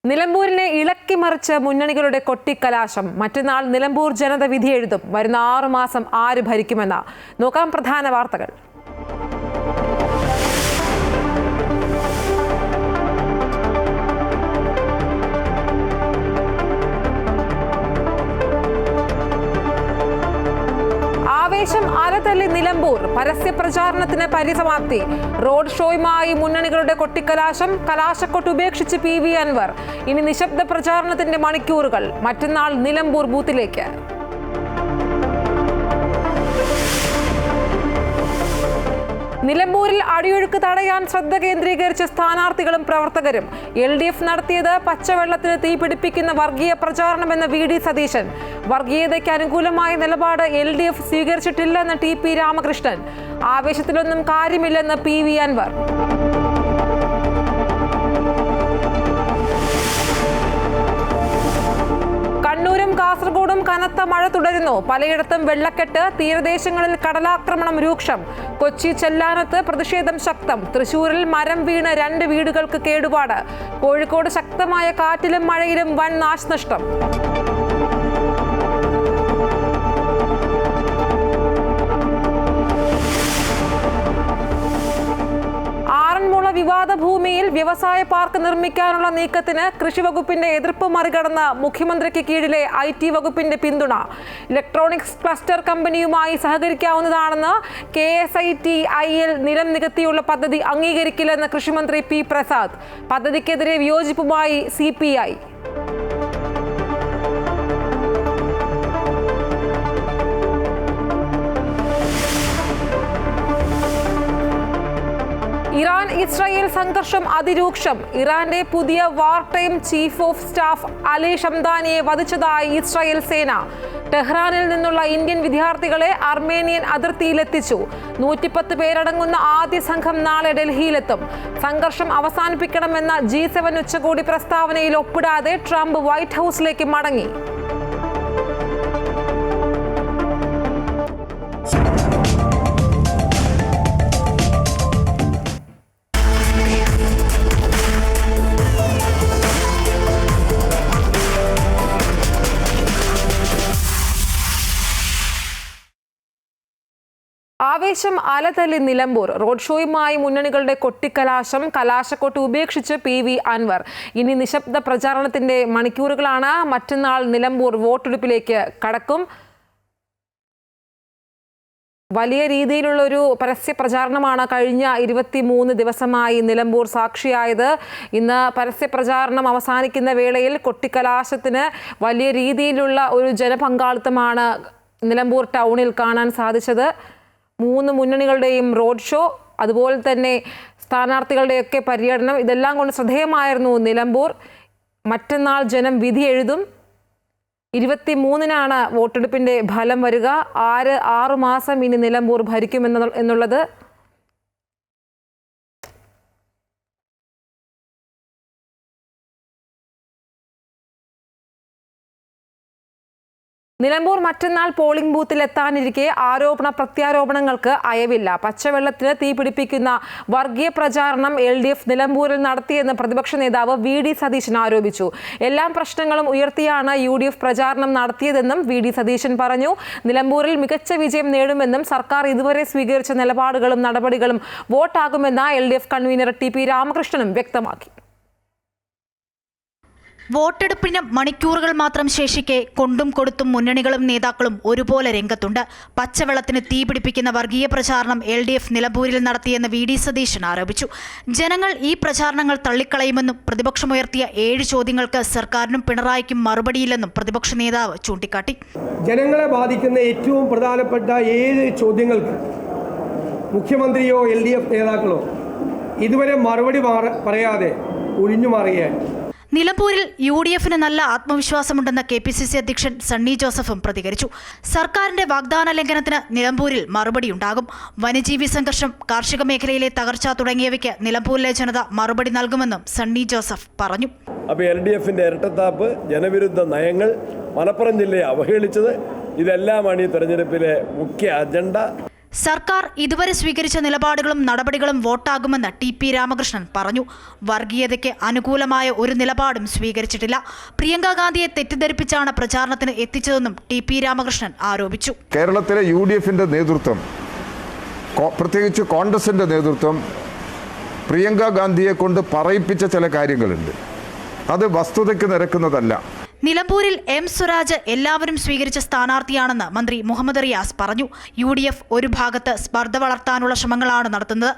നിലമ്പൂരിനെ ഇളക്കിമറിച്ച് മുന്നണികളുടെ കൊട്ടിക്കലാശം. മറ്റന്നാൾ നിലമ്പൂർ ജനത വിധി എഴുതും. വരുന്ന 6 മാസം ആര് ഭരിക്കുമെന്ന് നോക്കാം. പ്രധാന വാർത്തകൾ. ആവേശം അലതല്ലി നിലമ്പൂർ. പരസ്യ പ്രചാരണത്തിന് പരിസമാപ്തി. റോഡ് ഷോയുമായി മുന്നണികളുടെ കൊട്ടിക്കലാശം. കലാശക്കൊട്ട് ഉപേക്ഷിച്ച് PV അൻവർ. ഇനി നിശബ്ദ പ്രചാരണത്തിന്റെ മണിക്കൂറുകൾ. മറ്റന്നാൾ നിലമ്പൂർ ബൂത്തിലേക്ക്. നിലമ്പൂരിൽ അടിയൊഴുക്ക് തടയാൻ ശ്രദ്ധ കേന്ദ്രീകരിച്ച സ്ഥാനാർത്ഥികളും പ്രവർത്തകരും. LDF നടത്തിയത് പച്ചവെള്ളത്തിന് തീപിടിപ്പിക്കുന്ന വർഗീയ പ്രചാരണമെന്ന VD സതീശൻ. വർഗീയതയ്ക്ക് അനുകൂലമായ നിലപാട് LDF സ്വീകരിച്ചിട്ടില്ലെന്ന് TP രാമകൃഷ്ണൻ. ആവേശത്തിലൊന്നും കാര്യമില്ലെന്ന് PV അൻവർ. കണ്ണൂരും കാസർഗോഡും കനത്ത മഴ തുടരുന്നു. പലയിടത്തും വെള്ളക്കെട്ട്. തീരദേശങ്ങളിൽ കടലാക്രമണം രൂക്ഷം. കൊച്ചി ചെല്ലാനത്ത് പ്രതിഷേധം ശക്തം. തൃശൂരിൽ മരം വീണ് 2 വീടുകൾക്ക് കേടുപാട്. കോഴിക്കോട് ശക്തമായ കാറ്റിലും മഴയിലും വൻ നാശനഷ്ടം. വിവാദ ഭൂമിയിൽ വ്യവസായ പാർക്ക് നിർമ്മിക്കാനുള്ള നീക്കത്തിന് കൃഷി വകുപ്പിന്റെ എതിർപ്പ് മറികടന്ന മുഖ്യമന്ത്രിക്ക് കീഴിലെ IT വകുപ്പിന്റെ പിന്തുണ. ഇലക്ട്രോണിക്സ് ക്ലസ്റ്റർ കമ്പനിയുമായി സഹകരിക്കാവുന്നതാണെന്ന് KSIT-IL നിലം നികത്തിയുള്ള പദ്ധതി അംഗീകരിക്കില്ലെന്ന് കൃഷിമന്ത്രി P. പ്രസാദ്. പദ്ധതിക്കെതിരെ വിയോജിപ്പുമായി CPI. ഇറാൻ ഇസ്രായേൽ സംഘർഷം അതിരൂക്ഷം. ഇറാന്റെ പുതിയ war time chief of staff Ali ഷംദാനിയെ വധിച്ചതായി ഇസ്രായേൽ സേന. ടെഹ്റാനിൽ നിന്നുള്ള ഇന്ത്യൻ വിദ്യാർത്ഥികളെ അർമേനിയൻ അതിർത്തിയിലെത്തിച്ചു. 110 പേരടങ്ങുന്ന ആദ്യ സംഘം നാളെ ഡൽഹിയിലെത്തും. സംഘർഷം അവസാനിപ്പിക്കണമെന്ന G7 ഉച്ചകോടി പ്രസ്താവനയിൽ ഒപ്പിടാതെ ട്രംപ് വൈറ്റ് ഹൌസിലേക്ക് മടങ്ങി. ആവേശം അലതല്ലി നിലമ്പൂർ. റോഡ് ഷോയുമായി മുന്നണികളുടെ കൊട്ടിക്കലാശം. കലാശക്കൊട്ട് ഉപേക്ഷിച്ച് PV അൻവർ. ഇനി നിശബ്ദ പ്രചാരണത്തിന്റെ മണിക്കൂറുകളാണ്. മറ്റന്നാൾ നിലമ്പൂർ വോട്ടെടുപ്പിലേക്ക് കടക്കും. വലിയ രീതിയിലുള്ളൊരു പരസ്യ പ്രചാരണമാണ് കഴിഞ്ഞ 23 ദിവസമായി നിലമ്പൂർ സാക്ഷിയായത്. ഇന്ന് പരസ്യ പ്രചാരണം അവസാനിക്കുന്ന വേളയിൽ കൊട്ടിക്കലാശത്തിന് വലിയ രീതിയിലുള്ള ഒരു ജനപങ്കാളിത്തമാണ് നിലമ്പൂർ ടൗണിൽ കാണാൻ സാധിച്ചത്. 3 മുന്നണികളുടെയും റോഡ് ഷോ, അതുപോലെ തന്നെ സ്ഥാനാർത്ഥികളുടെയൊക്കെ പര്യടനം, ഇതെല്ലാം കൊണ്ട് ശ്രദ്ധേയമായിരുന്നു നിലമ്പൂർ. മറ്റന്നാൾ ജനം വിധി എഴുതും. 23-നാണ് വോട്ടെടുപ്പിന്റെ ഫലം വരിക. 6 മാസം ഇനി നിലമ്പൂർ ഭരിക്കുമെന്നുള്ളത് നിലമ്പൂർ മറ്റന്നാൾ പോളിംഗ് ബൂത്തിൽ എത്താനിരിക്കെ ആരോപണ പ്രത്യാരോപണങ്ങൾക്ക് അയവില്ല. പച്ചവെള്ളത്തിന് തീപിടിപ്പിക്കുന്ന വർഗീയ പ്രചാരണം LDF നിലമ്പൂരിൽ നടത്തിയെന്ന് പ്രതിപക്ഷ നേതാവ് VD സതീശൻ ആരോപിച്ചു. എല്ലാ പ്രശ്നങ്ങളും ഉയർത്തിയാണ് UDF പ്രചാരണം നടത്തിയതെന്നും VD സതീശൻ പറഞ്ഞു. നിലമ്പൂരിൽ മികച്ച വിജയം നേടുമെന്നും സർക്കാർ ഇതുവരെ സ്വീകരിച്ച നിലപാടുകളും നടപടികളും വോട്ടാകുമെന്ന് LDF കൺവീനർ TP രാമകൃഷ്ണനും വ്യക്തമാക്കി. വോട്ടെടുപ്പിന് മണിക്കൂറുകൾ മാത്രം ശേഷിക്കെ കൊണ്ടും കൊടുത്തും മുന്നണികളും നേതാക്കളും ഒരുപോലെ രംഗത്തുണ്ട്. പച്ചവെള്ളത്തിന് തീപിടിപ്പിക്കുന്ന വർഗീയ പ്രചാരണം LDF നിലമ്പൂരിൽ നടത്തിയെന്ന് VD സതീശൻ ആരോപിച്ചു. ജനങ്ങൾ ഈ പ്രചാരണങ്ങൾ തള്ളിക്കളയുമെന്നും പ്രതിപക്ഷമുയർത്തിയ 7 ചോദ്യങ്ങൾക്ക് സർക്കാരിനും പിണറായിക്കും മറുപടിയില്ലെന്നും പ്രതിപക്ഷ നേതാവ് ചൂണ്ടിക്കാട്ടി. ജനങ്ങളെ ബാധിക്കുന്ന ഏറ്റവും പ്രധാനപ്പെട്ട 7 ചോദ്യങ്ങൾക്ക് മുഖ്യമന്ത്രിയോ LDF നേതാക്കളോ ഇതുവരെ മറുപടി പറയാതെ ഒഴിഞ്ഞു മാറുകയാണ്. നിലമ്പൂരിൽ UDFന് നല്ല ആത്മവിശ്വാസമുണ്ടെന്ന് KPCC അധ്യക്ഷൻ സണ്ണി ജോസഫും പ്രതികരിച്ചു. സർക്കാരിന്റെ വാഗ്ദാന ലംഘനത്തിന് നിലമ്പൂരിൽ മറുപടിയുണ്ടാകും. വന്യജീവി സംഘർഷം, കാർഷിക മേഖലയിലെ തകർച്ച തുടങ്ങിയവയ്ക്ക് നിലമ്പൂരിലെ ജനത മറുപടി നൽകുമെന്നും സണ്ണി ജോസഫ് പറഞ്ഞു. അപ്പോൾ LDFന്റെ ഇരട്ടത്താപ്പ്, ജനവിരുദ്ധ നയങ്ങൾ, മലപ്പുറം ജില്ലയെ അവഹേളിച്ചത്, ഇതെല്ലാമാണ് ഈ തെരഞ്ഞെടുപ്പിലെ മുഖ്യ അജണ്ട. സർക്കാർ ഇതുവരെ സ്വീകരിച്ച നിലപാടുകളും നടപടികളും വോട്ടാകുമെന്ന് ടി.പി. രാമകൃഷ്ണൻ പറഞ്ഞു. വർഗീയതയ്ക്ക് അനുകൂലമായ ഒരു നിലപാടും സ്വീകരിച്ചിട്ടില്ല. പ്രിയങ്ക ഗാന്ധിയെ തെറ്റിദ്ധരിപ്പിച്ചാണ് പ്രചാരണത്തിന് എത്തിച്ചതെന്നും ടി.പി. രാമകൃഷ്ണൻ ആരോപിച്ചു. കേരളത്തിലെ UDFന്റെ നേതൃത്വം, പ്രത്യേകിച്ച് കോൺഗ്രസിന്റെ നേതൃത്വം പ്രിയങ്ക ഗാന്ധിയെ കൊണ്ട് പറയിപ്പിച്ച ചില കാര്യങ്ങളുണ്ട്. അത് വസ്തുതയ്ക്ക് നിരക്കുന്നതല്ല. നിലമ്പൂരിൽ എം സ്വരാജ് എല്ലാവരും സ്വീകരിച്ച സ്ഥാനാർത്ഥിയാണെന്ന് മന്ത്രി മുഹമ്മദ് റിയാസ് പറഞ്ഞു. UDF ഒരു ഭാഗത്ത് സ്പർദ്ധ വളർത്താനുള്ള ശ്രമങ്ങളാണ് നടത്തുന്നത്.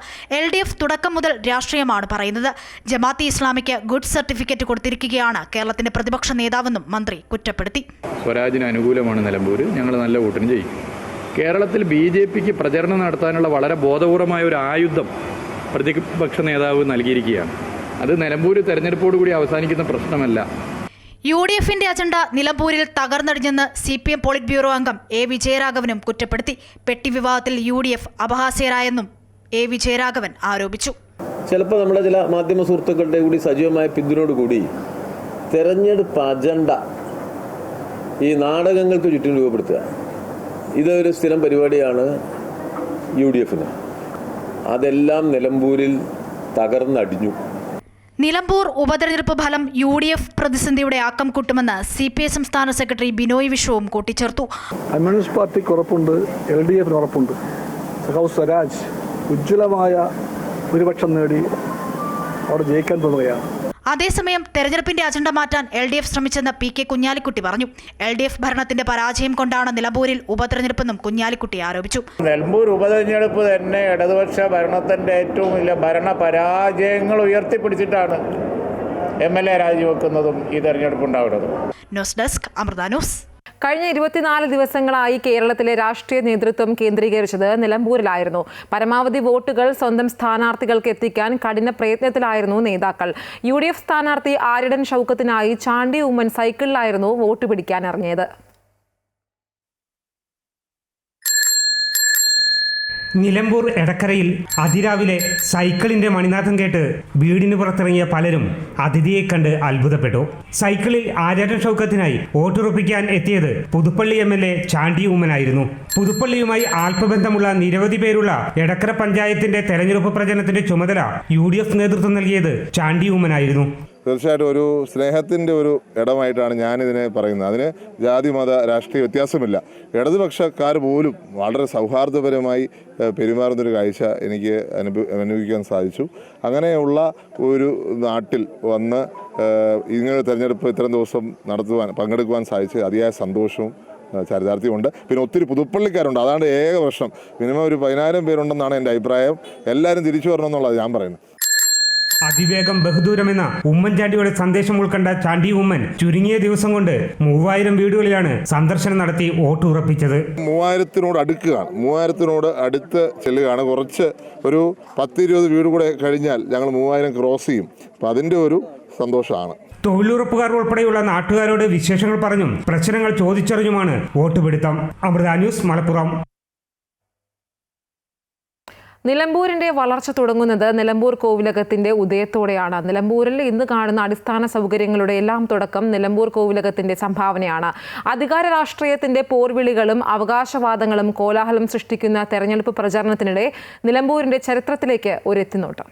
LDF തുടക്കം മുതൽ രാഷ്ട്രീയമാണ് പറയുന്നത്. ജമാഅത്തെ ഇസ്ലാമിക്ക് ഗുഡ് സർട്ടിഫിക്കറ്റ് കൊടുത്തിരിക്കുകയാണ് കേരളത്തിന്റെ പ്രതിപക്ഷ നേതാവെന്നും മന്ത്രി കുറ്റപ്പെടുത്തി. സ്വരാജിന് അനുകൂലമാണ് നിലമ്പൂർ, ഞങ്ങൾ നല്ല വോട്ടിന് ചെയ്യും. കേരളത്തിൽ BJPക്ക് പ്രചരണം നടത്താനുള്ള വളരെ ബോധപൂർവമായ ഒരു ആയുധം പ്രതിപക്ഷ നേതാവ് നൽകിയിരിക്കുകയാണ്. അത് നിലമ്പൂർ തെരഞ്ഞെടുപ്പോടുകൂടി അവസാനിക്കുന്ന പ്രശ്നമല്ല. UDFന്റെ അജണ്ട നിലമ്പൂരിൽ തകർന്നടിഞ്ഞെന്ന് CPM പോളിറ്റ് ബ്യൂറോ അംഗം A. വിജയരാഘവനും കുറ്റപ്പെടുത്തി. പെട്ടി വിവാദത്തിൽ UDF അപഹാസ്യരായെന്നും A. വിജയരാഘവൻ ആരോപിച്ചു. ചിലപ്പോൾ നമ്മുടെ ചില മാധ്യമ സുഹൃത്തുക്കളുടെ കൂടി സജീവമായ പിന്തുണയോടുകൂടി തെരഞ്ഞെടുപ്പ് അജണ്ട ഈ നാടകങ്ങൾക്ക് ചുറ്റും രൂപപ്പെടുത്തുക, ഇതൊരു സ്ഥിരം പരിപാടിയാണ് UDFന്. അതെല്ലാം നിലമ്പൂരിൽ തകർന്നടിഞ്ഞു. നിലമ്പൂർ ഉപതെരഞ്ഞെടുപ്പ് ഫലം UDF പ്രതിസന്ധിയുടെ ആക്കം കൂട്ടുമെന്ന് CPI സംസ്ഥാന സെക്രട്ടറി ബിനോയ് വിശ്വവും കൂട്ടിച്ചേർത്തു. കമ്മ്യൂണിസ്റ്റ് പാർട്ടിക്ക് ഉറപ്പുണ്ട്, LDFന് ഉറപ്പുണ്ട്. സഖാവ് സ്വരാജ് ഉജ്ജ്വലമായ ഭൂരിപക്ഷം നേടി അവിടെ ജയിക്കാൻ പോവുകയാണ്. അതേസമയം തെരഞ്ഞെടുപ്പിന്റെ അജണ്ട മാറ്റാൻ LDF ശ്രമിച്ചെന്ന് PK കുഞ്ഞാലിക്കുട്ടി പറഞ്ഞു. LDF ഭരണത്തിന്റെ പരാജയം കൊണ്ടാണ് നിലമ്പൂരിൽ ഉപതെരഞ്ഞെടുപ്പെന്നും കുഞ്ഞാലിക്കുട്ടി ആരോപിച്ചു. നിലമ്പൂർ ഉപതെരഞ്ഞെടുപ്പ് തന്നെ ഇടതുപക്ഷ ഭരണത്തിന്റെ ഏറ്റവും വലിയ ഭരണ പരാജയങ്ങൾ ഉയർത്തിപ്പിടിച്ചിട്ടാണ് MLA രാജിവെക്കുന്നതും ഈ തെരഞ്ഞെടുപ്പ് ഉണ്ടാവുന്നതും. News desk Amrita News. കഴിഞ്ഞ 24 ദിവസങ്ങളായി കേരളത്തിലെ രാഷ്ട്രീയ നേതൃത്വം കേന്ദ്രീകരിച്ചത് നിലമ്പൂരിലായിരുന്നു. പരമാവധി വോട്ടുകൾ സ്വന്തം സ്ഥാനാർത്ഥികൾക്ക് എത്തിക്കാൻ കഠിന പ്രയത്നത്തിലായിരുന്നു നേതാക്കൾ. UDF സ്ഥാനാർത്ഥി ആര്യടൻ ഷൗക്കത്തിനായി ചാണ്ടി ഉമ്മൻ സൈക്കിളിലായിരുന്നു വോട്ട് പിടിക്കാൻ ഇറങ്ങിയത്. നിലമ്പൂർ എടക്കരയിൽ അതിരാവിലെ സൈക്കിളിന്റെ മണിനാഥം കേട്ട് വീടിന് പുറത്തിറങ്ങിയ പലരും അതിഥിയെ കണ്ട് അത്ഭുതപ്പെട്ടു. സൈക്കിളിൽ ആര്യടൻ ഷൗക്കത്തിനായി വോട്ടുറപ്പിക്കാൻ എത്തിയത് പുതുപ്പള്ളി MLA ചാണ്ടി ഉമ്മനായിരുന്നു. പുതുപ്പള്ളിയുമായി ആത്മബന്ധമുള്ള നിരവധി പേരുള്ള എടക്കര പഞ്ചായത്തിന്റെ തെരഞ്ഞെടുപ്പ് പ്രചരണത്തിന്റെ ചുമതല UDF നേതൃത്വം നൽകിയത് ചാണ്ടി ഉമ്മനായിരുന്നു. തീർച്ചയായിട്ടും ഒരു സ്നേഹത്തിൻ്റെ ഒരു ഇടമായിട്ടാണ് ഞാനിതിനെ പറയുന്നത്. അതിന് ജാതി മത രാഷ്ട്രീയ വ്യത്യാസമില്ല. ഇടതുപക്ഷക്കാർ പോലും വളരെ സൗഹാർദ്ദപരമായി പെരുമാറുന്നൊരു കാഴ്ച എനിക്ക് അനുഭവിക്കാൻ സാധിച്ചു. അങ്ങനെയുള്ള ഒരു നാട്ടിൽ വന്ന് ഇങ്ങനൊരു തെരഞ്ഞെടുപ്പ് ഇത്രയും ദിവസം പങ്കെടുക്കുവാൻ സാധിച്ച് അതിയായ സന്തോഷവും ചരിതാർത്ഥ്യമുണ്ട്. പിന്നെ ഒത്തിരി പുതുപ്പള്ളിക്കാരുണ്ട്, അതാണ് ഏക പ്രശ്നം. മിനിമം ഒരു 10,000 പേരുണ്ടെന്നാണ് എൻ്റെ അഭിപ്രായം. എല്ലാവരും തിരിച്ചു വരണമെന്നുള്ളത് ഞാൻ പറയുന്നത്. അതിവേഗം ബഹുദൂരമെന്ന ഉമ്മൻചാണ്ടിയുടെ സന്ദേശം ഉൾക്കൊണ്ട ചാണ്ടി ഉമ്മൻ ചുരുങ്ങിയ ദിവസം കൊണ്ട് 3000 വീടുകളിലാണ് സന്ദർശനം നടത്തി വോട്ട് ഉറപ്പിച്ചത്. 3000 അടുത്ത് ചെല്ലുകയാണ്. കുറച്ച് ഒരു 10-20 വീട് കൂടെ കഴിഞ്ഞാൽ ഞങ്ങൾ 3000 ക്രോസ് ചെയ്യും. അപ്പം അതിൻ്റെ ഒരു സന്തോഷമാണ്. തൊഴിലുറപ്പുകാർ ഉൾപ്പെടെയുള്ള നാട്ടുകാരോട് വിശേഷങ്ങൾ പറഞ്ഞും പ്രശ്നങ്ങൾ ചോദിച്ചറിഞ്ഞുമാണ് വോട്ട് പിടുത്തം. അമൃത ന്യൂസ്, മലപ്പുറം. നിലമ്പൂരിന്റെ വളർച്ച തുടങ്ങുന്നത് നിലമ്പൂർ കോവിലകത്തിന്റെ ഉദയത്തോടെയാണ്. നിലമ്പൂരിൽ ഇന്ന് കാണുന്ന അടിസ്ഥാന സൗകര്യങ്ങളുടെ എല്ലാം തുടക്കം നിലമ്പൂർ കോവിലകത്തിന്റെ സംഭാവനയാണ്. അധികാര രാഷ്ട്രീയത്തിന്റെ പോർവിളികളും അവകാശവാദങ്ങളും കോലാഹലം സൃഷ്ടിക്കുന്ന തെരഞ്ഞെടുപ്പ് പ്രചാരണത്തിനിടെ നിലമ്പൂരിന്റെ ചരിത്രത്തിലേക്ക് ഒരു എത്തിനോട്ടം.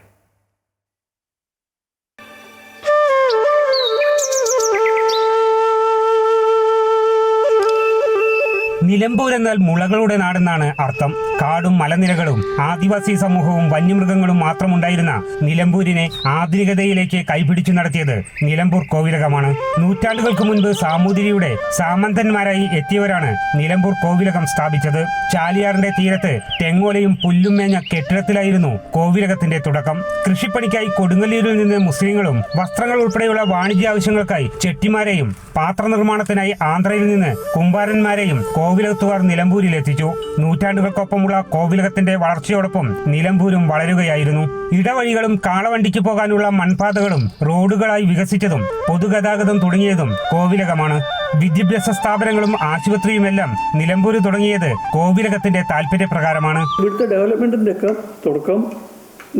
നിലമ്പൂർ എന്നാൽ മുളകളുടെ നാടെന്നാണ് അർത്ഥം. കാടും മലനിരകളും ആദിവാസി സമൂഹവും വന്യമൃഗങ്ങളും മാത്രമുണ്ടായിരുന്ന നിലമ്പൂരിനെ ആധുനികതയിലേക്ക് കൈപിടിച്ചു നടത്തിയത് നിലമ്പൂർ കോവിലകമാണ്. നൂറ്റാണ്ടുകൾക്ക് മുൻപ് സാമൂതിരിയുടെ സാമന്തന്മാരായി എത്തിയവരാണ് നിലമ്പൂർ കോവിലകം സ്ഥാപിച്ചത്. ചാലിയാറിന്റെ തീരത്ത് തെങ്ങോലയും പുല്ലും മേഞ്ഞ കെട്ടിടത്തിലായിരുന്നു കോവിലകത്തിന്റെ തുടക്കം. കൃഷിപ്പണിക്കായി കൊടുങ്ങല്ലൂരിൽ നിന്ന് മുസ്ലിങ്ങളും വസ്ത്രങ്ങൾ ഉൾപ്പെടെയുള്ള വാണിജ്യ ആവശ്യങ്ങൾക്കായി ചെട്ടിമാരെയും പാത്രനിർമ്മാണത്തിനായി ആന്ധ്രയിൽ നിന്ന് കുമ്പാരന്മാരെയും കോവിലകത്തുകാർ നിലമ്പൂരിൽ എത്തിച്ചു. നൂറ്റാണ്ടുകൾക്കൊപ്പമുള്ള കോവിലകത്തിന്റെ വളർച്ചയോടൊപ്പം നിലമ്പൂരും വളരുകയായിരുന്നു. ഇടവഴികളും കാളവണ്ടിക്ക് പോകാനുള്ള മൺപാതകളും റോഡുകളായി വികസിച്ചതും പൊതുഗതാഗതം തുടങ്ങിയതും കോവിലകമാണ്. വിദ്യാഭ്യാസ സ്ഥാപനങ്ങളും ആശുപത്രിയുമെല്ലാം നിലമ്പൂർ തുടങ്ങിയത് കോവിലകത്തിന്റെ താല്പര്യപ്രകാരമാണ്. ഇവിടുത്തെ ഡെവലപ്മെന്റിന്റെ ഒക്കെ തുടക്കം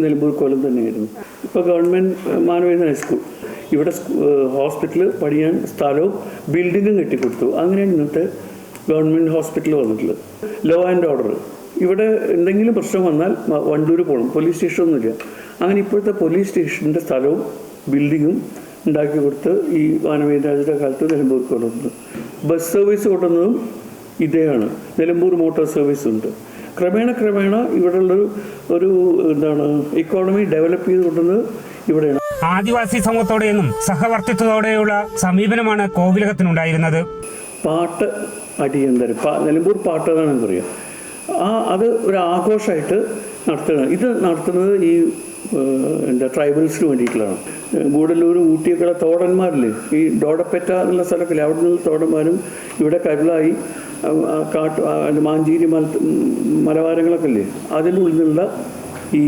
നിലമ്പൂർ കോലം തന്നെയായിരുന്നു. ഇപ്പോൾ ഗവൺമെന്റ് മാനവേദ ഹൈസ്കൂൾ, ഇവിടെ ഹോസ്പിറ്റൽ പണിയാൻ സ്ഥലവും ബിൽഡിങ്ങും കെട്ടിക്കൊടുത്തു. അങ്ങനെയാണ് ഇന്നത്തെ ഗവൺമെൻറ് ഹോസ്പിറ്റൽ വന്നിട്ടുള്ളത്. ലോ ആൻഡ് ഓർഡർ ഇവിടെ എന്തെങ്കിലും പ്രശ്നം വന്നാൽ വണ്ടൂർ പോകണം, പോലീസ് സ്റ്റേഷനൊന്നുമില്ല. അങ്ങനെ ഇപ്പോഴത്തെ പോലീസ് സ്റ്റേഷൻ്റെ സ്ഥലവും ബിൽഡിങ്ങും ഉണ്ടാക്കി കൊടുത്ത് ഈ വാനവേന്ദ്ര രാജയുടെ കാലത്ത് നിലമ്പൂർ കൊണ്ടുവന്നത്. ബസ് സർവീസ് കൊണ്ടുവന്നതും ഇതേയാണ്. നിലമ്പൂർ മോട്ടോർ സർവീസ് ഉണ്ട്. ക്രമേണ ഇവിടെയുള്ളൊരു എന്താണ് ഇക്കോണമി ഡെവലപ്പ് ചെയ്ത് കൊണ്ടുവന്നത് ഇവിടെയാണ്. ആദിവാസി സമൂഹത്തോടെയും സഹവർത്തിത്വത്തോടെയുള്ള സമീപനമാണ് കോവിലകത്തിനുണ്ടായിരുന്നത്. പാട്ട് അടിയന്തരം നിലമ്പൂർ പാട്ട് എന്നാണ് പറയുക. അത് ഒരു ആഘോഷമായിട്ട് നടത്തുകയാണ്. ഇത് നടത്തുന്നത് ഈ ട്രൈബൽസിന് വേണ്ടിയിട്ടുള്ളതാണ്. ഗൂഡല്ലൂർ ഊട്ടിയൊക്കെയുള്ള തോടന്മാരില്ലേ, ഈ ഡോഡപ്പറ്റ എന്നുള്ള സ്ഥലത്തില്ലേ, അവിടെ നിന്നുള്ള തോടന്മാരും ഇവിടെ കരുളായി മാഞ്ചേരി മലവാരങ്ങളൊക്കെ ഇല്ലേ, അതിൻ്റെ ഉള്ളിൽ നിന്നുള്ള ഈ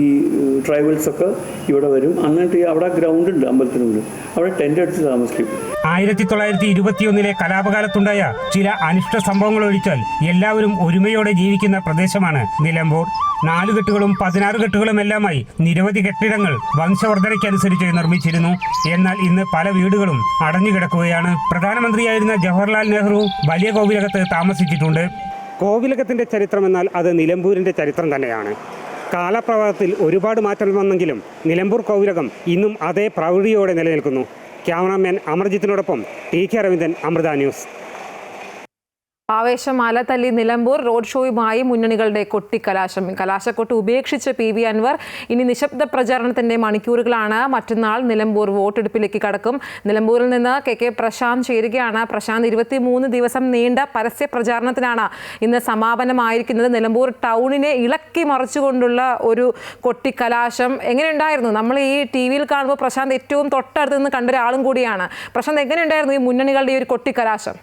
ട്രൈബൽസൊക്കെ ഇവിടെ വരും. എന്നിട്ട് അവിടെ ഗ്രൗണ്ട് ഉണ്ട് അമ്പലത്തിനുള്ളിൽ, അവിടെ ടെൻ്റ് അടിച്ച് താമസിക്കും. 1921 കലാപകാലത്തുണ്ടായ ചില അനിഷ്ട സംഭവങ്ങൾ ഒഴിച്ചാൽ എല്ലാവരും ഒരുമയോടെ ജീവിക്കുന്ന പ്രദേശമാണ് നിലമ്പൂർ. 4 കെട്ടുകളും 16 കെട്ടുകളും എല്ലാമായി നിരവധി കെട്ടിടങ്ങൾ വംശവർദ്ധനയ്ക്കനുസരിച്ച് നിർമ്മിച്ചിരുന്നു. എന്നാൽ ഇന്ന് പല വീടുകളും അടഞ്ഞുകിടക്കുകയാണ്. പ്രധാനമന്ത്രിയായിരുന്ന ജവഹർലാൽ നെഹ്റു വലിയ കോവിലകത്ത് താമസിച്ചിട്ടുണ്ട്. കോവിലകത്തിന്റെ ചരിത്രമെന്നാൽ അത് നിലമ്പൂരിന്റെ ചരിത്രം തന്നെയാണ്. കാലപ്രവാഹത്തിൽ ഒരുപാട് മാറ്റം വന്നെങ്കിലും നിലമ്പൂർ കോവിലകം ഇന്നും അതേ പ്രൗഢിയോടെ നിലനിൽക്കുന്നു. ക്യാമറാമാൻ അമർജിത്തിനോടൊപ്പം ടി.കെ. അരവിന്ദൻ, അമൃത ന്യൂസ്. ആവേശമാല തല്ലി നിലമ്പൂർ റോഡ് ഷോയുമായി മുന്നണികളുടെ കൊട്ടിക്കലാശം. കലാശക്കൊട്ട് ഉപേക്ഷിച്ച PV അൻവർ ഇനി നിശബ്ദ പ്രചാരണത്തിന്റെ മണിക്കൂറുകളാണ്. മറ്റന്നാൾ നിലമ്പൂർ വോട്ടെടുപ്പിലേക്ക് കടക്കും. നിലമ്പൂരിൽ നിന്ന് KK പ്രശാന്ത് ചേരുകയാണ്. പ്രശാന്ത്, 23 ദിവസം നീണ്ട പരസ്യ പ്രചാരണത്തിനാണ് ഇന്ന് സമാപനമായിരിക്കുന്നത്. നിലമ്പൂർ ടൗണിനെ ഇളക്കി മറിച്ചുകൊണ്ടുള്ള ഒരു കൊട്ടിക്കലാശം എങ്ങനെയുണ്ടായിരുന്നു? നമ്മൾ ഈ TV-യിൽ കാണുമ്പോൾ പ്രശാന്ത് ഏറ്റവും തൊട്ടടുത്ത് നിന്ന് കണ്ട ഒരാളും കൂടിയാണ്. പ്രശാന്ത്, എങ്ങനെയുണ്ടായിരുന്നു ഈ മുന്നണികളുടെ ഒരു കൊട്ടിക്കലാശം?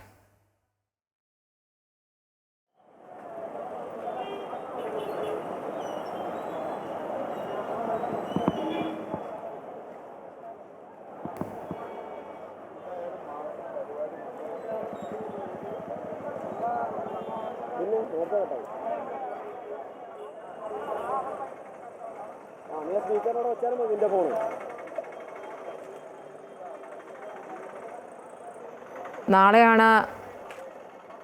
നാളെയാണ്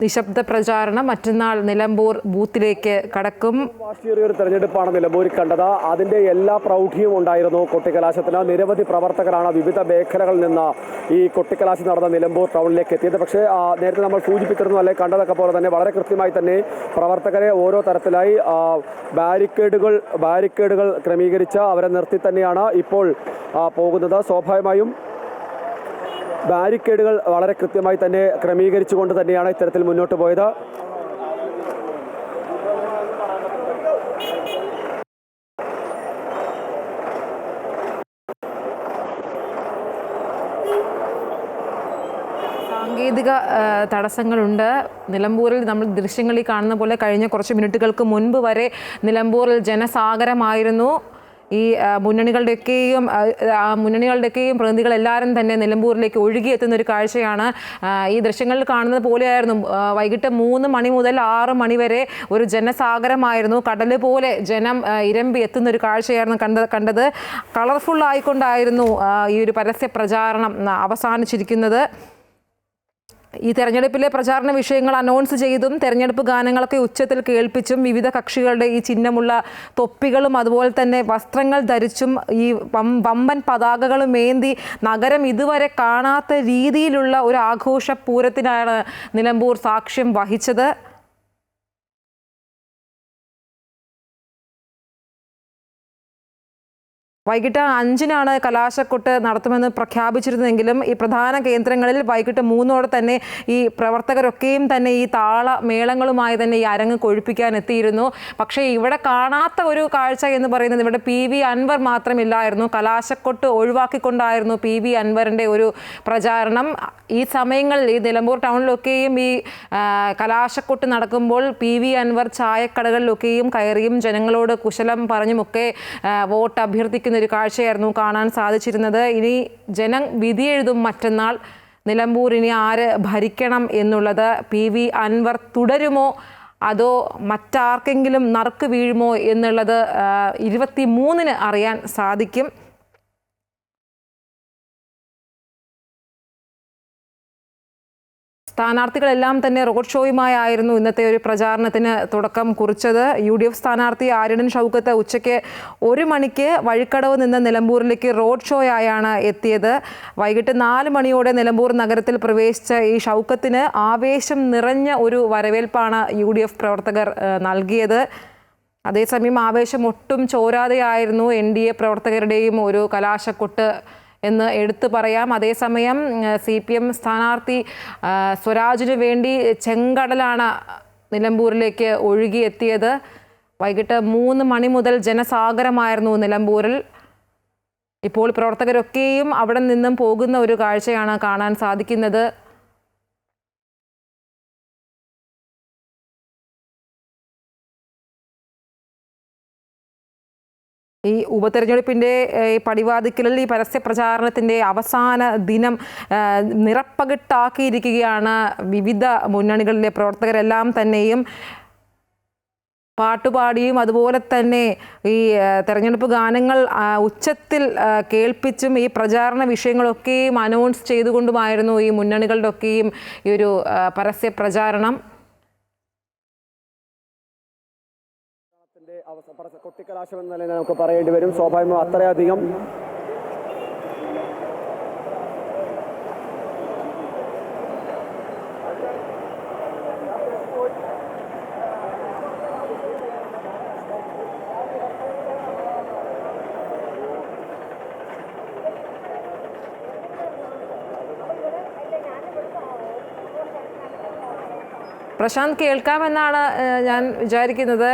നിശബ്ദ പ്രചാരണം. മറ്റന്നാൾ നിലമ്പൂർ ബൂത്തിലേക്ക് കടക്കും. വാശിയേറിയ ഒരു തെരഞ്ഞെടുപ്പാണ് നിലമ്പൂരിൽ കണ്ടത്. അതിന്റെ എല്ലാ പ്രൗഢിയും ഉണ്ടായിരുന്നു കൊട്ടിക്കലാശത്തിന്. നിരവധി പ്രവർത്തകരാണ് വിവിധ മേഖലകളിൽ നിന്ന് ഈ കൊട്ടിക്കലാശം നടന്ന നിലമ്പൂർ ടൗണിലേക്ക് എത്തിയത്. പക്ഷേ നേരത്തെ നമ്മൾ സൂചിപ്പിച്ചിരുന്നു, അല്ലെങ്കിൽ കണ്ടതൊക്കെ പോലെ തന്നെ വളരെ കൃത്യമായി തന്നെ പ്രവർത്തകരെ ഓരോ തരത്തിലായി ബാരിക്കേഡുകൾ ക്രമീകരിച്ച് അവരെ നിർത്തി തന്നെയാണ് ഇപ്പോൾ പോകുന്നത്. സ്വാഭാവികമായും ബാരിക്കേഡുകൾ വളരെ കൃത്യമായി തന്നെ ക്രമീകരിച്ചുകൊണ്ട് തന്നെയാണ് ഇത്തരത്തിൽ മുന്നോട്ട് പോയത്. സാങ്കേതിക തടസ്സങ്ങളുണ്ട്. നിലമ്പൂരിൽ നമ്മൾ ദൃശ്യങ്ങളിൽ കാണുന്ന പോലെ കഴിഞ്ഞ കുറച്ച് മിനിറ്റുകൾക്ക് മുൻപ് വരെ നിലമ്പൂരിൽ ജനസാഗരമായിരുന്നു. ഈ മുന്നണികളുടെയൊക്കെയും പ്രതിനിധികൾ എല്ലാവരും തന്നെ നിലമ്പൂരിലേക്ക് ഒഴുകിയെത്തുന്ന ഒരു കാഴ്ചയാണ് ഈ ദൃശ്യങ്ങളിൽ കാണുന്നത് പോലെയായിരുന്നു. വൈകിട്ട് 3 മണി മുതൽ 6 മണി വരെ ഒരു ജനസാഗരമായിരുന്നു. കടൽ പോലെ ജനം ഇരമ്പി എത്തുന്ന ഒരു കാഴ്ചയായിരുന്നു കണ്ടത്. കളർഫുൾ ആയിക്കൊണ്ടായിരുന്നു ഈ ഒരു പരസ്യ പ്രചാരണം അവസാനിച്ചിരിക്കുന്നത്. ഈ തെരഞ്ഞെടുപ്പിലെ പ്രചാരണ വിഷയങ്ങൾ അനൗൺസ് ചെയ്തും തെരഞ്ഞെടുപ്പ് ഗാനങ്ങളൊക്കെ ഉച്ചത്തിൽ കേൾപ്പിച്ചും വിവിധ കക്ഷികളുടെ ഈ ചിഹ്നമുള്ള തൊപ്പികളും അതുപോലെ തന്നെ വസ്ത്രങ്ങൾ ധരിച്ചും ഈ വമ്പൻ പതാകകളും ഏന്തി നഗരം ഇതുവരെ കാണാത്ത രീതിയിലുള്ള ഒരു ആഘോഷ പൂരത്തിനാണ് നിലമ്പൂർ സാക്ഷ്യം വഹിച്ചത്. വൈകിട്ട് 5-നാണ് കലാശക്കൊട്ട് നടത്തുമെന്ന് പ്രഖ്യാപിച്ചിരുന്നെങ്കിലും ഈ പ്രധാന കേന്ദ്രങ്ങളിൽ വൈകിട്ട് 3-ഓടെ തന്നെ ഈ പ്രവർത്തകരൊക്കെയും തന്നെ ഈ താളമേളങ്ങളുമായി തന്നെ ഈ അരങ്ങ് കൊഴുപ്പിക്കാൻ എത്തിയിരുന്നു. പക്ഷേ ഇവിടെ കാണാത്ത ഒരു കാഴ്ച എന്ന് പറയുന്നത് ഇവിടെ PV അൻവർ മാത്രമില്ലായിരുന്നു. കലാശക്കൊട്ട് ഒഴിവാക്കിക്കൊണ്ടായിരുന്നു PV അൻവറിൻ്റെ ഒരു പ്രചാരണം. ഈ സമയങ്ങളിൽ ഈ നിലമ്പൂർ ടൗണിലൊക്കെയും ഈ കലാശക്കൊട്ട് നടക്കുമ്പോൾ PV അൻവർ ചായക്കടകളിലൊക്കെയും കയറിയും ജനങ്ങളോട് കുശലം പറഞ്ഞുമൊക്കെ വോട്ട് അഭ്യർത്ഥിക്കുന്ന ഒരു കാഴ്ചയായിരുന്നു കാണാൻ സാധിച്ചിരുന്നത്. ഇനി ജനം വിധിയെഴുതും മറ്റന്നാൾ. നിലമ്പൂർ ഇനി ആര് ഭരിക്കണം എന്നുള്ളത്. PV അൻവർ തുടരുമോ അതോ മറ്റാർക്കെങ്കിലും നറുക്ക് വീഴുമോ എന്നുള്ളത് 23-ന് അറിയാൻ സാധിക്കും. സ്ഥാനാർത്ഥികളെല്ലാം തന്നെ റോഡ് ഷോയുമായിരുന്നു ഇന്നത്തെ ഒരു പ്രചാരണത്തിന് തുടക്കം കുറിച്ചത്. UDF സ്ഥാനാർത്ഥി ആര്യടൻ ഷൗക്കത്ത് ഉച്ചയ്ക്ക് 1 മണിക്ക് വഴിക്കടവ് നിന്ന് നിലമ്പൂരിലേക്ക് റോഡ് ഷോയായാണ് എത്തിയത്. വൈകിട്ട് 4 മണിയോടെ നിലമ്പൂർ നഗരത്തിൽ പ്രവേശിച്ച ഈ ഷൗക്കത്തിന് ആവേശം നിറഞ്ഞ ഒരു വരവേൽപ്പാണ് UDF പ്രവർത്തകർ നൽകിയത്. അതേസമയം ആവേശം ഒട്ടും ചോരാതെയായിരുന്നു NDA പ്രവർത്തകരുടെയും ഒരു കലാശക്കൊട്ട് എന്ന് എടുത്തു പറയാം. അതേസമയം CPM സ്ഥാനാർത്ഥി സ്വരാജിന് വേണ്ടി ചെങ്കടലാണ് നിലമ്പൂരിലേക്ക് ഒഴുകിയെത്തിയത്. വൈകിട്ട് 3 മണി മുതൽ ജനസാഗരമായിരുന്നു നിലമ്പൂരിൽ. ഇപ്പോൾ പ്രവർത്തകരൊക്കെയും അവിടെ നിന്നും പോകുന്ന ഒരു കാഴ്ചയാണ് കാണാൻ സാധിക്കുന്നത്. ഈ ഉപതെരഞ്ഞെടുപ്പിൻ്റെ പടിവാതിക്കലിൽ ഈ പരസ്യ പ്രചാരണത്തിൻ്റെ അവസാന ദിനം നിറപ്പകിട്ടാക്കിയിരിക്കുകയാണ് വിവിധ മുന്നണികളിലെ പ്രവർത്തകരെല്ലാം തന്നെയും. പാട്ടുപാടിയും അതുപോലെ തന്നെ ഈ തെരഞ്ഞെടുപ്പ് ഗാനങ്ങൾ ഉച്ചത്തിൽ കേൾപ്പിച്ചും ഈ പ്രചാരണ വിഷയങ്ങളൊക്കെയും അനൗൺസ് ചെയ്തുകൊണ്ടുമായിരുന്നു ഈ മുന്നണികളുടെ ഒക്കെയും ഈ ഒരു പരസ്യ പ്രചാരണം. കൊട്ടിക്കലാശം എന്ന നിലയിൽ നമുക്ക് പറയേണ്ടി വരും. സ്വാഭാവികമായും അത്രയധികം പ്രശാന്ത് കേൾക്കാമെന്നാണ് ഞാൻ വിചാരിക്കുന്നത്.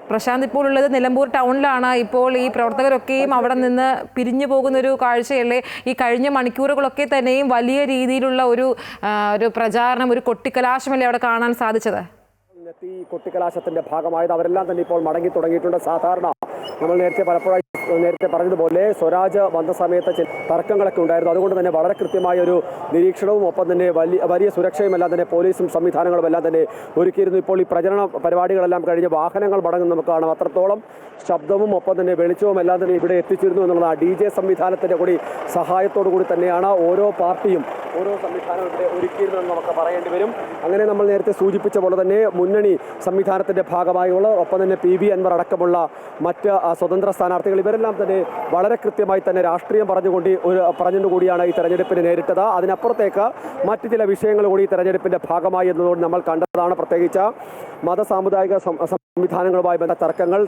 പ്രശാന്ത് ഇപ്പോൾ ഉള്ളത് നിലമ്പൂർ ടൗണിലാണ്. ഇപ്പോൾ ഈ പ്രവർത്തകരൊക്കെയും അവിടെ നിന്ന് പിരിഞ്ഞു പോകുന്നൊരു കാഴ്ചയല്ലേ? ഈ കഴിഞ്ഞ മണിക്കൂറുകളൊക്കെ തന്നെയും വലിയ രീതിയിലുള്ള ഒരു പ്രചാരണം, ഒരു കൊട്ടിക്കലാശമല്ലേ അവിടെ കാണാൻ സാധിച്ചത്? ഈ കൊട്ടിക്കലാശത്തിന്റെ ഭാഗമായത് അവരെല്ലാം തന്നെ ഇപ്പോൾ മടങ്ങി തുടങ്ങിയിട്ടുണ്ട്. സാധാരണ നമ്മൾ നേരത്തെ പറഞ്ഞതുപോലെ സ്വരാജ് വന്ന സമയത്ത് ചില തർക്കങ്ങളൊക്കെ ഉണ്ടായിരുന്നു. അതുകൊണ്ട് തന്നെ വളരെ കൃത്യമായ ഒരു നിരീക്ഷണവും ഒപ്പം തന്നെ വലിയ സുരക്ഷയും എല്ലാം തന്നെ പോലീസും സംവിധാനങ്ങളും എല്ലാം തന്നെ ഒരുക്കിയിരുന്നു. ഇപ്പോൾ ഈ പ്രചരണ പരിപാടികളെല്ലാം കഴിഞ്ഞ് വാഹനങ്ങൾ മടങ്ങുന്ന നമുക്ക് കാണാം. അത്രത്തോളം ശബ്ദവും ഒപ്പം തന്നെ വെളിച്ചവും എല്ലാം തന്നെ ഇവിടെ എത്തിച്ചിരുന്നു എന്നുള്ളതാണ്. DJ സംവിധാനത്തിൻ്റെ കൂടി സഹായത്തോടു കൂടി തന്നെയാണ് ഓരോ പാർട്ടിയും ഓരോ സംവിധാനവും ഇവിടെ ഒരുക്കിയിരുന്നതെന്ന് നമുക്ക് പറയേണ്ടി വരും. അങ്ങനെ നമ്മൾ നേരത്തെ സൂചിപ്പിച്ച പോലെ തന്നെ മുന്നണി സംവിധാനത്തിൻ്റെ ഭാഗമായുള്ള ഒപ്പം തന്നെ PV അൻവർ അടക്കമുള്ള മറ്റ് സ്വതന്ത്ര സ്ഥാനാർത്ഥികൾ ഇവരെല്ലാം തന്നെ വളരെ കൃത്യമായി തന്നെ രാഷ്ട്രീയം പറഞ്ഞുകൊണ്ടുകൂടിയാണ് ഈ തെരഞ്ഞെടുപ്പിനെ നേരിട്ടത്. അതിനപ്പുറത്തേക്ക് മറ്റ് ചില വിഷയങ്ങൾ കൂടി ഈ തെരഞ്ഞെടുപ്പിൻ്റെ ഭാഗമായി എന്നതുകൊണ്ട് നമ്മൾ കണ്ടതാണ്. പ്രത്യേകിച്ച് മതസാമുദായിക സംവിധാനങ്ങളുമായി ബന്ധപ്പെട്ട തർക്കങ്ങൾ,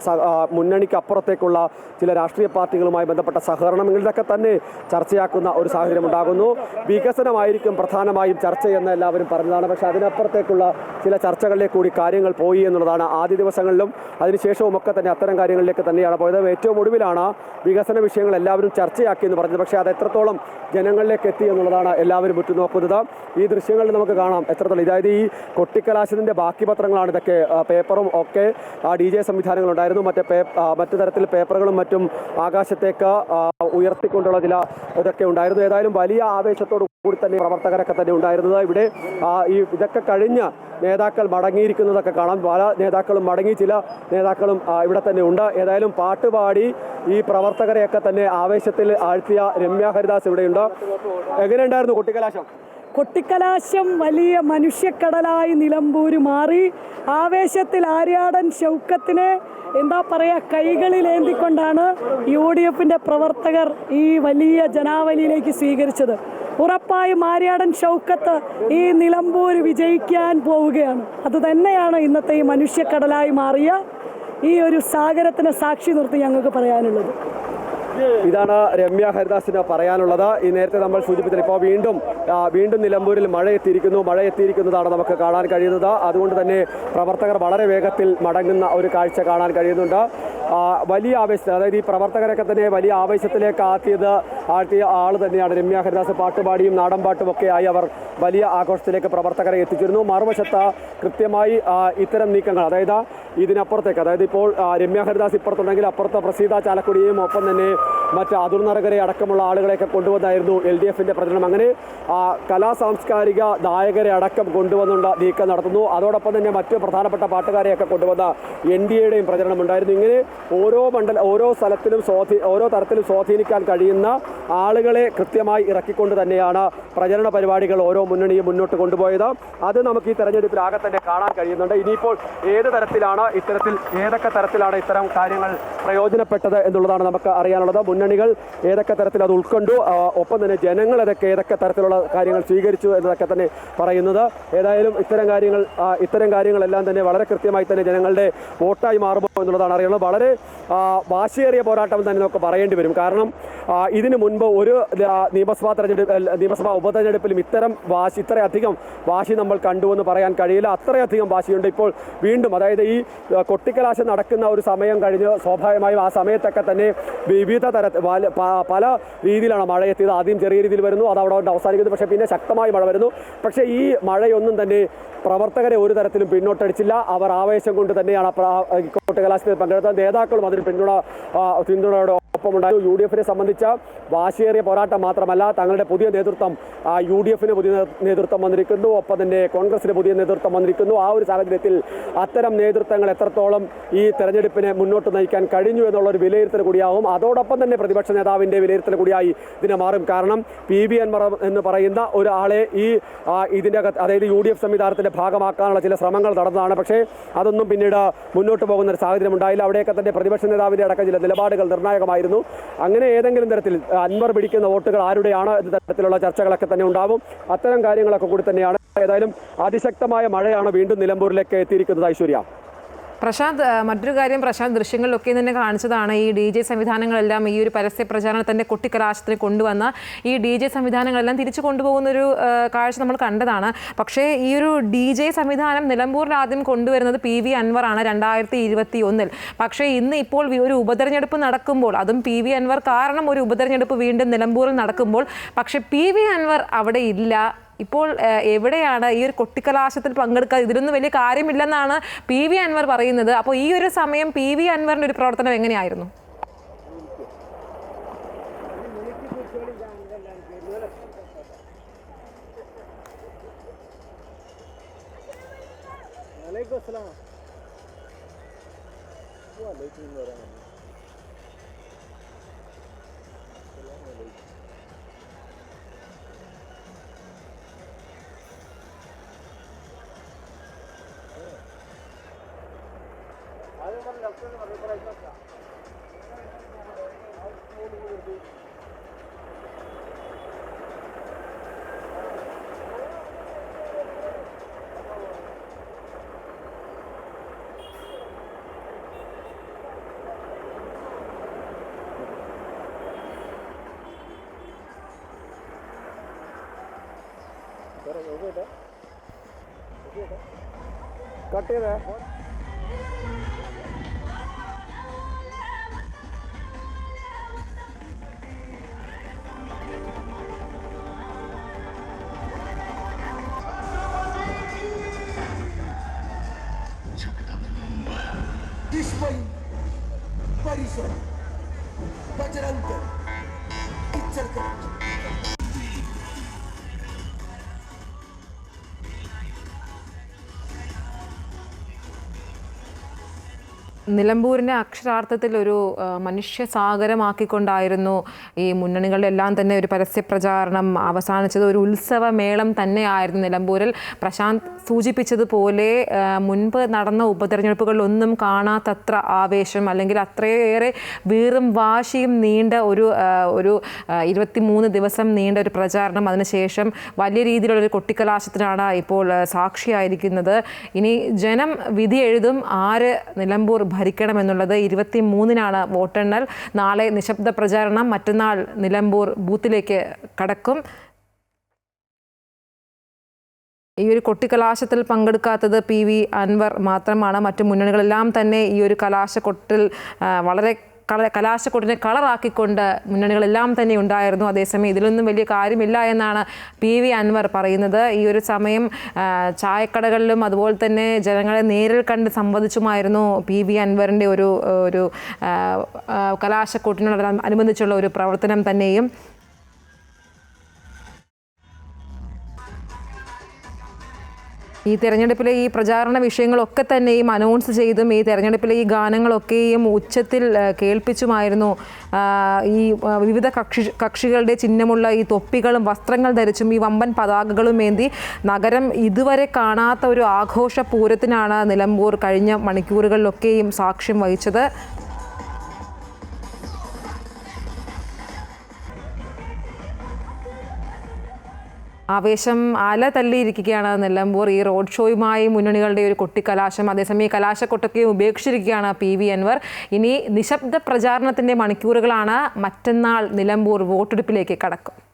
മുന്നണിക്ക് അപ്പുറത്തേക്കുള്ള ചില രാഷ്ട്രീയ പാർട്ടികളുമായി ബന്ധപ്പെട്ട സഹകരണം, ഇതൊക്കെ തന്നെ ചർച്ചയാക്കുന്ന ഒരു സാഹചര്യം ഉണ്ടാകുന്നു. വികസനമായിരിക്കും പ്രധാനമായും ചർച്ച എന്ന് എല്ലാവരും പറഞ്ഞതാണ്. പക്ഷേ അതിനപ്പുറത്തേക്കുള്ള ചില ചർച്ചകളിലേക്ക് കൂടി കാര്യങ്ങൾ പോയി എന്നുള്ളതാണ്. ആദ്യ ദിവസങ്ങളിലും അതിനുശേഷവും ഒക്കെ തന്നെ അത്തരം കാര്യങ്ങളിലേക്ക് തന്നെയാണ് പോയത്. ഏറ്റവും ഒടുവിലാണ് വികസന വിഷയങ്ങൾ എല്ലാവരും ചർച്ചയാക്കിയെന്ന് പറഞ്ഞത്. പക്ഷേ അത് എത്രത്തോളം ജനങ്ങളിലേക്ക് എത്തി എന്നുള്ളതാണ് എല്ലാവരും ഉറ്റുനോക്കുന്നത്. ഈ ദൃശ്യങ്ങളിൽ നമുക്ക് കാണാം എത്രത്തോളം, അതായത് ഈ കൊട്ടിക്കലാശത്തിൻ്റെ ബാക്കി പത്രങ്ങളാണ് ഇതൊക്കെ. പേപ്പറും ഒക്കെ DJ സംവിധാനങ്ങളുണ്ടായിരുന്നു. മറ്റു തരത്തിൽ പേപ്പറുകളും മറ്റും ആകാശത്തേക്ക് ഉയർത്തിക്കൊണ്ടുള്ള ചില ഇതൊക്കെ ഉണ്ടായിരുന്നു. ഏതായാലും വലിയ ആവേശത്തോടു കൂടി തന്നെ പ്രവർത്തകരൊക്കെ തന്നെ ഉണ്ടായിരുന്നത്. ഇവിടെ ഇതൊക്കെ കഴിഞ്ഞ് നേതാക്കൾ മടങ്ങിയിരിക്കുന്നതൊക്കെ കാണാം. പല നേതാക്കളും മടങ്ങി, ചില നേതാക്കളും ഇവിടെ തന്നെ ഉണ്ട്. ഏതായാലും പാട്ടുപാടി ഈ പ്രവർത്തകരെയൊക്കെ തന്നെ ആവേശത്തിൽ ആഴ്ത്തിയ രമ്യ ഹരിദാസ് ഇവിടെയുണ്ട്. എങ്ങനെയുണ്ടായിരുന്നു കൊട്ടിക്കലാശം? കൊട്ടിക്കലാശം വലിയ മനുഷ്യക്കടലായി നിലമ്പൂര് മാറി. ആവേശത്തിൽ ആര്യാടൻ ഷൗക്കത്തിനെ കൈകളിലേന്തിക്കൊണ്ടാണ് UDFിൻ്റെ പ്രവർത്തകർ ഈ വലിയ ജനാവലിയിലേക്ക് സ്വീകരിച്ചത്. ഉറപ്പായും ആര്യാടൻ ഷൗക്കത്ത് ഈ നിലമ്പൂർ വിജയിക്കാൻ പോവുകയാണ്. അതുതന്നെയാണ് ഇന്നത്തെ ഈ മനുഷ്യക്കടലായി മാറിയ ഈ ഒരു സാഗരത്തിന് സാക്ഷി നിർത്തി ഞങ്ങൾക്ക് പറയാനുള്ളത്. ഇതാണ് രമ്യ ഹരിദാസിന് പറയാനുള്ളത്. ഈ നേരത്തെ നമ്മൾ സൂചിപ്പിച്ചത് ഇപ്പോൾ വീണ്ടും നിലമ്പൂരിൽ മഴ എത്തിയിരിക്കുന്നതാണ് നമുക്ക് കാണാൻ കഴിയുന്നത്. അതുകൊണ്ട് തന്നെ പ്രവർത്തകർ വളരെ വേഗത്തിൽ മടങ്ങുന്ന ഒരു കാഴ്ച കാണാൻ കഴിയുന്നുണ്ട്. വലിയ ആവേശത്തിൽ, അതായത് ഈ പ്രവർത്തകരൊക്കെ തന്നെ വലിയ ആവേശത്തിലേക്ക് ആഴ്ത്തിയ ആൾ തന്നെയാണ് രമ്യ ഹരിദാസ്. പാട്ടുപാടിയും നാടൻ പാട്ടും ഒക്കെ ആയി അവർ വലിയ ആഘോഷത്തിലേക്ക് പ്രവർത്തകരെ എത്തിച്ചിരുന്നു. മറുവശത്ത് കൃത്യമായി ഇത്തരം നീക്കങ്ങൾ, അതായത് ഇതിനപ്പുറത്തേക്ക്, അതായത് ഇപ്പോൾ രമ്യ ഹരിദാസ് ഇപ്പുറത്തുണ്ടെങ്കിൽ അപ്പുറത്ത് പ്രസീത ചാലക്കുടിയും ഒപ്പം തന്നെ മറ്റ് അതുർനഗരെ അടക്കമുള്ള ആളുകളെയൊക്കെ കൊണ്ടുവന്നായിരുന്നു LDFന്റെ പ്രചരണം. അങ്ങനെ കലാ സാംസ്കാരിക നായകരെ അടക്കം കൊണ്ടുവന്നുള്ള നീക്കം നടത്തുന്നു. അതോടൊപ്പം തന്നെ മറ്റ് പ്രധാനപ്പെട്ട പാട്ടുകാരെയൊക്കെ കൊണ്ടുവന്ന NDAയുടെയും പ്രചരണം ഉണ്ടായിരുന്നു. ഇങ്ങനെ ഓരോ സ്ഥലത്തിലും ഓരോ തരത്തിലും സ്വാധീനിക്കാൻ കഴിയുന്ന ആളുകളെ കൃത്യമായി ഇറക്കിക്കൊണ്ട് തന്നെയാണ് പ്രചരണ പരിപാടികൾ ഓരോ മുന്നണിയും മുന്നോട്ട് കൊണ്ടുപോയത്. അത് നമുക്ക് ഈ തെരഞ്ഞെടുപ്പിലാകെ തന്നെ കാണാൻ കഴിയുന്നുണ്ട്. ഇനിയിപ്പോൾ ഏതൊക്കെ തരത്തിലാണ് ഇത്തരം കാര്യങ്ങൾ പ്രയോജനപ്പെട്ടത് എന്നുള്ളതാണ് നമുക്ക് അറിയാനുള്ളത്. മുന്നണികൾ ഏതൊക്കെ തരത്തിൽ അത് ഉൾക്കൊണ്ടു, ഒപ്പം തന്നെ ജനങ്ങൾ ഏതൊക്കെ തരത്തിലുള്ള കാര്യങ്ങൾ സ്വീകരിച്ചു എന്നതൊക്കെ തന്നെ പറയുന്നത്. ഏതായാലും ഇത്തരം കാര്യങ്ങളെല്ലാം തന്നെ വളരെ കൃത്യമായി തന്നെ ജനങ്ങളുടെ വോട്ടായി മാറുമോ എന്നുള്ളതാണ് അറിയുന്നത്. വളരെ വാശിയേറിയ പോരാട്ടം തന്നെ നമുക്ക് പറയേണ്ടി വരും. കാരണം ഇതിനു മുൻപ് ഒരു നിയമസഭാ ഉപതെരഞ്ഞെടുപ്പിലും ഇത്രയധികം വാശി നമ്മൾ കണ്ടുവെന്ന് പറയാൻ കഴിയില്ല. അത്രയധികം വാശിയുണ്ട് ഇപ്പോൾ വീണ്ടും. അതായത് ഈ കൊട്ടിക്കലാശം നടക്കുന്ന ഒരു സമയം കഴിഞ്ഞ് സ്വാഭാവികമായും ആ സമയത്തൊക്കെ തന്നെ വിവിധ പല രീതിയിലാണ് മഴ എത്തിയത്. ആദ്യം ചെറിയ രീതിയിൽ വരുന്നു, അത് അവിടെ അവസാനിക്കുന്നു. പക്ഷേ പിന്നെ ശക്തമായി മഴ വരുന്നു. പക്ഷേ ഈ മഴയൊന്നും തന്നെ പ്രവർത്തകരെ ഒരു തരത്തിലും പിന്നോട്ടടിച്ചില്ല. അവർ ആവേശം കൊണ്ട് തന്നെയാണ് കൊട്ടിക്കലാശത്തിൽ പങ്കെടുത്ത നേതാക്കളും അതിന് പിന്തുണയോടെ ഒപ്പമുണ്ടായിരുന്നു. UDFനെ സംബന്ധിച്ച വാശിയേറിയ പോരാട്ടം മാത്രമല്ല, തങ്ങളുടെ പുതിയ നേതൃത്വം UDFന് പുതിയ നേതൃത്വം വന്നിരിക്കുന്നു, ഒപ്പം തന്നെ കോൺഗ്രസിന് പുതിയ നേതൃത്വം വന്നിരിക്കുന്നു. ആ ഒരു സാഹചര്യത്തിൽ അത്തരം നേതൃത്വങ്ങൾ എത്രത്തോളം ഈ തെരഞ്ഞെടുപ്പിനെ മുന്നോട്ട് നയിക്കാൻ കഴിഞ്ഞു എന്നുള്ളൊരു വിലയിരുത്തൽ കൂടിയാവും. അതോടൊപ്പം തന്നെ പ്രതിപക്ഷ നേതാവിൻ്റെ വിലയിരുത്തൽ കൂടിയായി ഇതിനെ മാറും. കാരണം PV അൻവർ എന്ന് പറയുന്ന ഒരാളെ ഇതിൻ്റെ അതായത് UDF സംവിധാനത്തിൻ്റെ ഭാഗമാക്കാനുള്ള ചില ശ്രമങ്ങൾ നടന്നതാണ്. പക്ഷേ അതൊന്നും പിന്നീട് മുന്നോട്ട് പോകുന്ന ഒരു സാഹചര്യം ഉണ്ടായില്ല. അവിടെയൊക്കെ തന്നെ പ്രതിപക്ഷ നേതാവിൻ്റെ അടക്കം ചില നിലപാടുകൾ നിർണായകമായിരുന്നു. അങ്ങനെ ഏതെങ്കിലും തരത്തിൽ അൻവർ പിടിക്കുന്ന വോട്ടുകൾ ആരുടെയാണ് എന്ന തരത്തിലുള്ള ചർച്ചകളൊക്കെ തന്നെ ഉണ്ടാവും. അത്തരം കാര്യങ്ങളൊക്കെ കൂടി തന്നെയാണ്. ഏതായാലും അതിശക്തമായ മഴയാണ് വീണ്ടും നിലമ്പൂരിലേക്ക് എത്തിയിരിക്കുന്നത്. ഐശ്വര്യ. പ്രശാന്ത്, മറ്റൊരു കാര്യം പ്രശാന്ത് ദൃശ്യങ്ങളിലൊക്കെ തന്നെ കാണിച്ചതാണ് ഈ DJ സംവിധാനങ്ങളെല്ലാം ഈ ഒരു പരസ്യ പ്രചാരണത്തിൻ്റെ കൊട്ടിക്കലാശത്തിന് കൊണ്ടുവന്ന ഈ DJ സംവിധാനങ്ങളെല്ലാം തിരിച്ചു കൊണ്ടുപോകുന്നൊരു കാഴ്ച നമ്മൾ കണ്ടതാണ്. പക്ഷേ ഈ ഒരു DJ സംവിധാനം നിലമ്പൂരിൽ ആദ്യം കൊണ്ടുവരുന്നത് PV അൻവർ ആണ് 2021. പക്ഷേ ഇപ്പോൾ ഒരു ഉപതെരഞ്ഞെടുപ്പ് നടക്കുമ്പോൾ, അതും PV അൻവർ കാരണം ഒരു ഉപതെരഞ്ഞെടുപ്പ് വീണ്ടും നിലമ്പൂരിൽ നടക്കുമ്പോൾ, പക്ഷേ PV അൻവർ അവിടെ ഇല്ല. ഇപ്പോൾ എവിടെയാണ് ഈ ഒരു കൊട്ടിക്കലാശത്തിൽ പങ്കെടുക്കുക? ഇതിലൊന്നും വലിയ കാര്യമില്ലെന്നാണ് PV അൻവർ പറയുന്നത്. അപ്പോൾ ഈ ഒരു സമയം PV അൻവറിൻ്റെ ഒരു പ്രവർത്തനം എങ്ങനെയായിരുന്നു? കട്ട് ചെയ്തേ. നിലമ്പൂരിനെ അക്ഷരാർത്ഥത്തിൽ ഒരു മനുഷ്യസാഗരമാക്കിക്കൊണ്ടായിരുന്നു ഈ മുന്നണികളിലെല്ലാം തന്നെ ഒരു പരസ്യ പ്രചാരണം അവസാനിച്ചത്. ഒരു ഉത്സവമേളം തന്നെയായിരുന്നു നിലമ്പൂരിൽ. പ്രശാന്ത് സൂചിപ്പിച്ചതുപോലെ മുൻപ് നടന്ന ഉപതെരഞ്ഞെടുപ്പുകളിലൊന്നും കാണാത്തത്ര ആവേശം, അല്ലെങ്കിൽ അത്രയേറെ വീറും വാശിയും നീണ്ട ഒരു 23 ദിവസം നീണ്ട ഒരു പ്രചാരണം, അതിനുശേഷം വലിയ രീതിയിലുള്ളൊരു കൊട്ടിക്കലാശത്തിനാണ് ഇപ്പോൾ സാക്ഷിയായിരിക്കുന്നത്. ഇനി ജനം വിധി എഴുതും ആര് നിലമ്പൂർ ഭരിക്കണമെന്നുള്ളത്. 23-നാണ് വോട്ടെണ്ണൽ. നാളെ നിശബ്ദ പ്രചാരണം, മറ്റന്നാൾ നിലമ്പൂർ ബൂത്തിലേക്ക് കടക്കും. ഈ ഒരു കൊട്ടിക്കലാശത്തിൽ പങ്കെടുക്കാത്തത് PV അൻവർ മാത്രമാണ്. മറ്റു മുന്നണികളെല്ലാം തന്നെ ഈ ഒരു കലാശക്കൊട്ടിൽ വളരെ കലാശക്കൊട്ടിനെ കളറാക്കിക്കൊണ്ട് മുന്നണികളെല്ലാം തന്നെ ഉണ്ടായിരുന്നു. അതേസമയം ഇതിലൊന്നും വലിയ കാര്യമില്ല എന്നാണ് PV അൻവർ പറയുന്നത്. ഈ ഒരു സമയം ചായക്കടകളിലും അതുപോലെ തന്നെ ജനങ്ങളെ നേരിൽ കണ്ട് സംവദിച്ചുമായിരുന്നു PV അൻവറിൻ്റെ ഒരു കലാശക്കൊട്ടിനോടനുബന്ധിച്ചുള്ള ഒരു പ്രവർത്തനം തന്നെയും. ഈ തെരഞ്ഞെടുപ്പിലെ ഈ പ്രചാരണ വിഷയങ്ങളൊക്കെ തന്നെയും അനൗൺസ് ചെയ്തും ഈ തെരഞ്ഞെടുപ്പിലെ ഈ ഗാനങ്ങളൊക്കെയും ഉച്ചത്തിൽ കേൾപ്പിച്ചുമായിരുന്നു ഈ വിവിധ കക്ഷികളുടെ ചിഹ്നമുള്ള ഈ തൊപ്പികളും വസ്ത്രങ്ങൾ ധരിച്ചും ഈ വമ്പൻ പതാകകളും ഏന്തി നഗരം ഇതുവരെ കാണാത്ത ഒരു ആഘോഷ പൂരത്തിനാണ് നിലമ്പൂർ കഴിഞ്ഞ മണിക്കൂറുകളിലൊക്കെയും സാക്ഷ്യം വഹിച്ചത്. ആവേശം അല തല്ലിയിരിക്കുകയാണ് നിലമ്പൂർ. ഈ റോഡ് ഷോയുമായി മുന്നണികളുടെ ഒരു കൊട്ടിക്കലാശം. അതേസമയം കലാശക്കൊട്ടൊക്കെയും ഉപേക്ഷിച്ചിരിക്കുകയാണ് PV അൻവർ. ഇനി നിശബ്ദ പ്രചാരണത്തിൻ്റെ മണിക്കൂറുകളാണ്. മറ്റന്നാൾ നിലമ്പൂർ വോട്ടെടുപ്പിലേക്ക് കടക്കും.